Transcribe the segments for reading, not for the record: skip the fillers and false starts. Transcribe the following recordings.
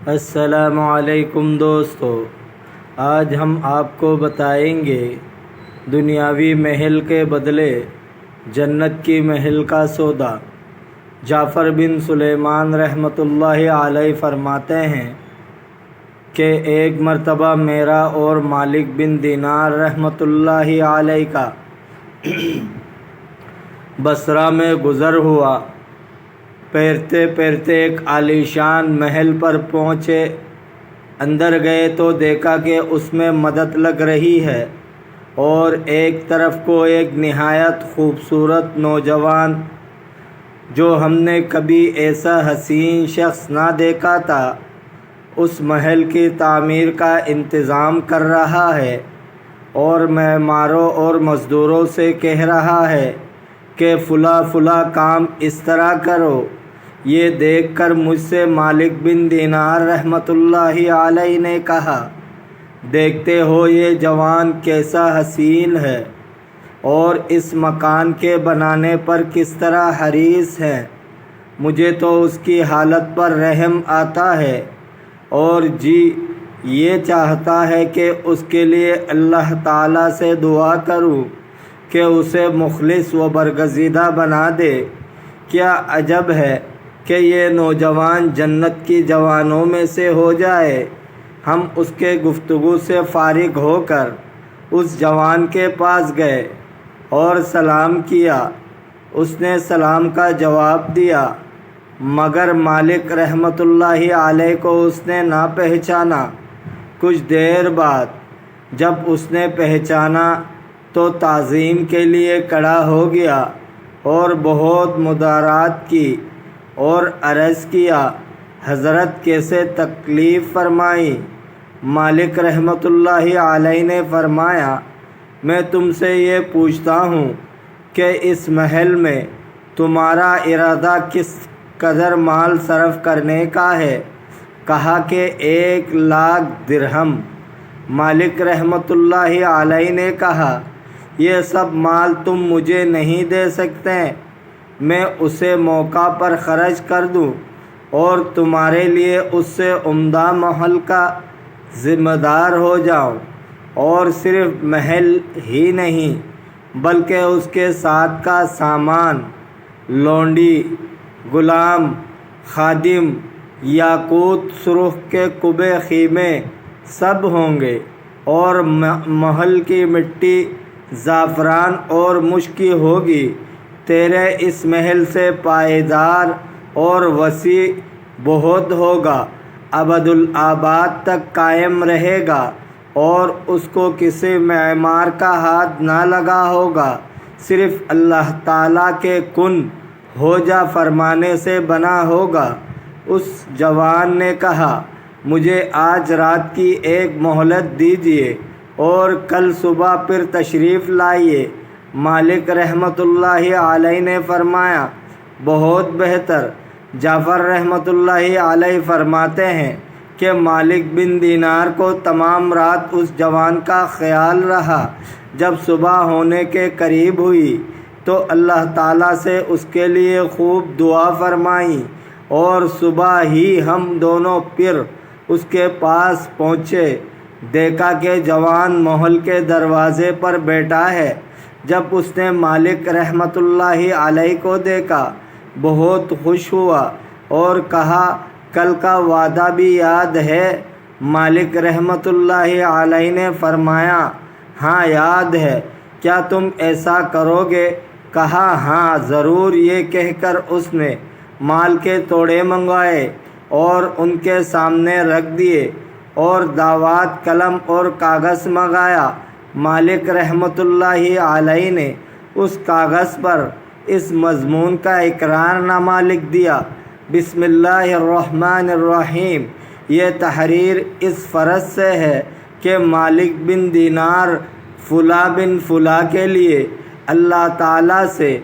السلام علیکم دوستو، آج ہم آپ کو بتائیں گے دنیاوی محل کے بدلے جنت کی محل کا سودا۔ جعفر بن سلیمان رحمۃ اللہ علیہ فرماتے ہیں کہ ایک مرتبہ میرا اور مالک بن دینار رحمۃ اللہ علیہ کا بصرہ میں گزر ہوا۔ پیرتے پیرتے ایک عالیشان محل پر پہنچے۔ اندر گئے تو دیکھا کہ اس میں مدد لگ رہی ہے اور ایک طرف کو ایک نہایت خوبصورت نوجوان، جو ہم نے کبھی ایسا حسین شخص نہ دیکھا تھا، اس محل کی تعمیر کا انتظام کر رہا ہے اور معماروں اور مزدوروں سے کہہ رہا ہے کہ فلاں فلاں کام اس طرح کرو۔ یہ دیکھ کر مجھ سے مالک بن دینار رحمۃ اللہ علیہ نے کہا، دیکھتے ہو یہ جوان کیسا حسین ہے اور اس مکان کے بنانے پر کس طرح حریص ہے۔ مجھے تو اس کی حالت پر رحم آتا ہے اور جی یہ چاہتا ہے کہ اس کے لیے اللہ تعالیٰ سے دعا کروں کہ اسے مخلص و برگزیدہ بنا دے۔ کیا عجب ہے کہ یہ نوجوان جنت کی جوانوں میں سے ہو جائے۔ ہم اس کے گفتگو سے فارغ ہو کر اس جوان کے پاس گئے اور سلام کیا۔ اس نے سلام کا جواب دیا، مگر مالک رحمۃ اللہ علیہ کو اس نے نہ پہچانا۔ کچھ دیر بعد جب اس نے پہچانا تو تعظیم کے لیے کھڑا ہو گیا اور بہت مدارات کی اور عرض کیا، حضرت کیسے تکلیف فرمائی؟ مالک رحمۃ اللہ علیہ نے فرمایا، میں تم سے یہ پوچھتا ہوں کہ اس محل میں تمہارا ارادہ کس قدر مال صرف کرنے کا ہے؟ کہا کہ 1,00,000 درہم۔ مالک رحمۃ اللہ علیہ نے کہا، یہ سب مال تم مجھے نہیں دے سکتے، میں اسے موقع پر خرچ کر دوں اور تمہارے لیے اس سے عمدہ محل کا ذمہ دار ہو جاؤں، اور صرف محل ہی نہیں بلکہ اس کے ساتھ کا سامان، لونڈی، غلام، خادم، یاقوت سرخ کے کبے خیمے سب ہوں گے، اور محل کی مٹی زعفران اور مشک کی ہوگی۔ تیرے اس محل سے پائیدار اور وسیع بہت ہوگا، ابدالآباد تک قائم رہے گا اور اس کو کسی معمار کا ہاتھ نہ لگا ہوگا، صرف اللہ تعالیٰ کے کن ہو جا فرمانے سے بنا ہوگا۔ اس جوان نے کہا، مجھے آج رات کی ایک مہلت دیجیے اور کل صبح پھر تشریف لائیے۔ مالک رحمۃ اللہ علیہ نے فرمایا، بہت بہتر۔ جعفر رحمۃ اللہ علیہ فرماتے ہیں کہ مالک بن دینار کو تمام رات اس جوان کا خیال رہا۔ جب صبح ہونے کے قریب ہوئی تو اللہ تعالیٰ سے اس کے لیے خوب دعا فرمائی، اور صبح ہی ہم دونوں پھر اس کے پاس پہنچے۔ دیکھا کہ جوان محل کے دروازے پر بیٹھا ہے۔ جب اس نے مالک رحمۃ اللہ علیہ کو دیکھا بہت خوش ہوا اور کہا، کل کا وعدہ بھی یاد ہے؟ مالک رحمۃ اللہ علیہ نے فرمایا، ہاں یاد ہے، کیا تم ایسا کرو گے؟ کہا، ہاں ضرور۔ یہ کہہ کر اس نے مال کے توڑے منگوائے اور ان کے سامنے رکھ دیے اور دعوت قلم اور کاغذ منگایا۔ مالک رحمۃ اللہ علیہ نے اس کاغذ پر اس مضمون کا اقرار نامہ لکھ دیا، بسم اللہ الرحمن الرحیم۔ یہ تحریر اس فرض سے ہے کہ مالک بن دینار فلاں بن فلاں کے لیے اللہ تعالیٰ سے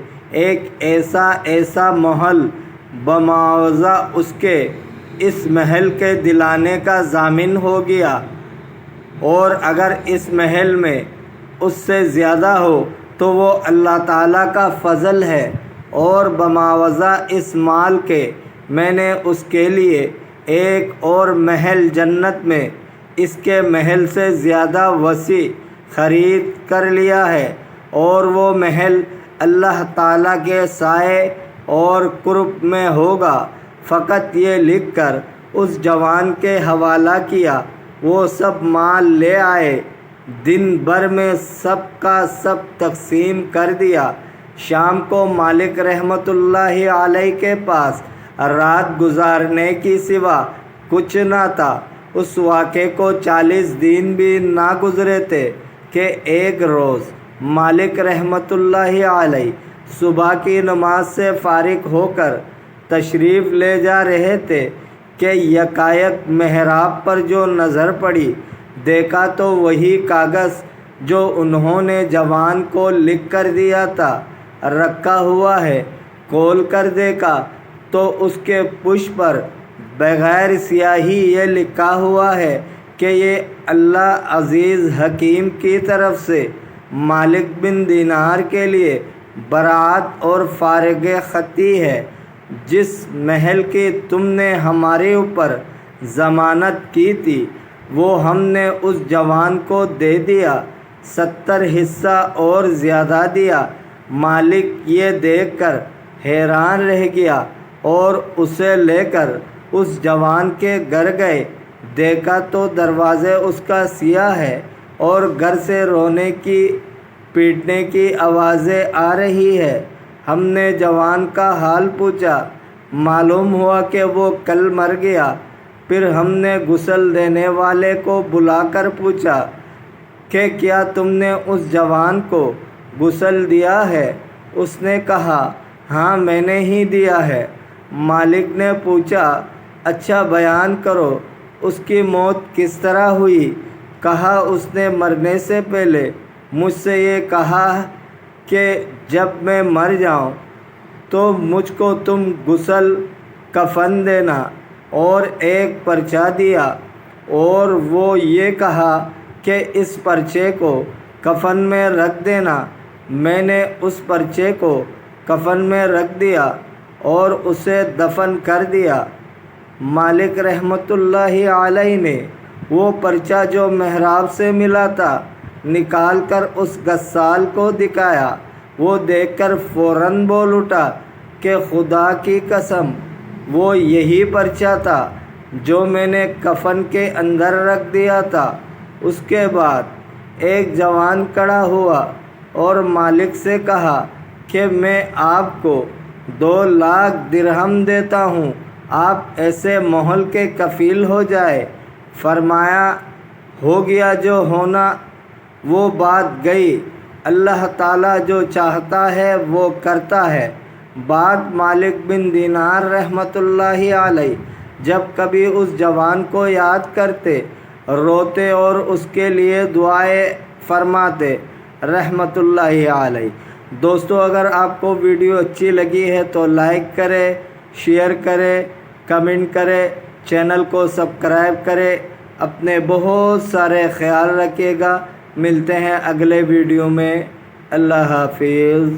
ایک ایسا محل بمعاوضہ اس کے اس محل کے دلانے کا ضامن ہو گیا، اور اگر اس محل میں اس سے زیادہ ہو تو وہ اللہ تعالیٰ کا فضل ہے، اور بمعاوضہ اس مال کے میں نے اس کے لیے ایک اور محل جنت میں اس کے محل سے زیادہ وسیع خرید کر لیا ہے، اور وہ محل اللہ تعالیٰ کے سائے اور قرب میں ہوگا۔ فقط یہ لکھ کر اس جوان کے حوالہ کیا، وہ سب مال لے آئے، دن بھر میں سب کا سب تقسیم کر دیا۔ شام کو مالک رحمۃ اللہ علیہ کے پاس رات گزارنے کی سوا کچھ نہ تھا۔ اس واقعے کو 40 دن بھی نہ گزرے تھے کہ ایک روز مالک رحمۃ اللہ علیہ صبح کی نماز سے فارغ ہو کر تشریف لے جا رہے تھے کہ یکایک محراب پر جو نظر پڑی، دیکھا تو وہی کاغذ جو انہوں نے جوان کو لکھ کر دیا تھا رکھا ہوا ہے۔ کھول کر دیکھا تو اس کے پش پر بغیر سیاہی یہ لکھا ہوا ہے کہ یہ اللہ عزیز حکیم کی طرف سے مالک بن دینار کے لیے برات اور فارغ خطی ہے۔ جس محل کی تم نے ہمارے اوپر ضمانت کی تھی وہ ہم نے اس جوان کو دے دیا، 70 حصہ اور زیادہ دیا۔ مالک یہ دیکھ کر حیران رہ گیا اور اسے لے کر اس جوان کے گھر گئے، دیکھا تو دروازے اس کا سیاہ ہے اور گھر سے رونے کی پیٹنے کی آوازیں آ رہی ہے۔ ہم نے جوان کا حال پوچھا، معلوم ہوا کہ وہ کل مر گیا۔ پھر ہم نے غسل دینے والے کو بلا کر پوچھا کہ کیا تم نے اس جوان کو غسل دیا ہے؟ اس نے کہا ہاں میں نے ہی دیا ہے۔ مالک نے پوچھا اچھا بیان کرو اس کی موت کس طرح ہوئی؟ کہا اس نے مرنے سے پہلے مجھ سے یہ کہا کہ جب میں مر جاؤں تو مجھ کو تم غسل کفن دینا، اور ایک پرچہ دیا، اور وہ یہ کہا کہ اس پرچے کو کفن میں رکھ دینا۔ میں نے اس پرچے کو کفن میں رکھ دیا اور اسے دفن کر دیا۔ مالک رحمۃ اللہ علیہ نے وہ پرچہ جو محراب سے ملا تھا نکال کر اس غسال کو دکھایا۔ وہ دیکھ کر فوراً بول اٹھا کہ خدا کی قسم وہ یہی پرچہ تھا جو میں نے کفن کے اندر رکھ دیا تھا۔ اس کے بعد ایک جوان کھڑا ہوا اور مالک سے کہا کہ میں آپ کو 2 لاکھ درہم دیتا ہوں، آپ ایسے محل کے کفیل ہو جائے۔ فرمایا ہو گیا جو ہونا، وہ بات گئی، اللہ تعالیٰ جو چاہتا ہے وہ کرتا ہے۔ بعد مالک بن دینار رحمۃ اللہ علیہ جب کبھی اس جوان کو یاد کرتے، روتے اور اس کے لیے دعائیں فرماتے رحمۃ اللہ علیہ۔ دوستو اگر آپ کو ویڈیو اچھی لگی ہے تو لائک کرے، شیئر کرے، کمنٹ کرے، چینل کو سبسکرائب کرے۔ اپنے بہت سارے خیال رکھیے گا۔ ملتے ہیں اگلے ویڈیو میں۔ اللہ حافظ۔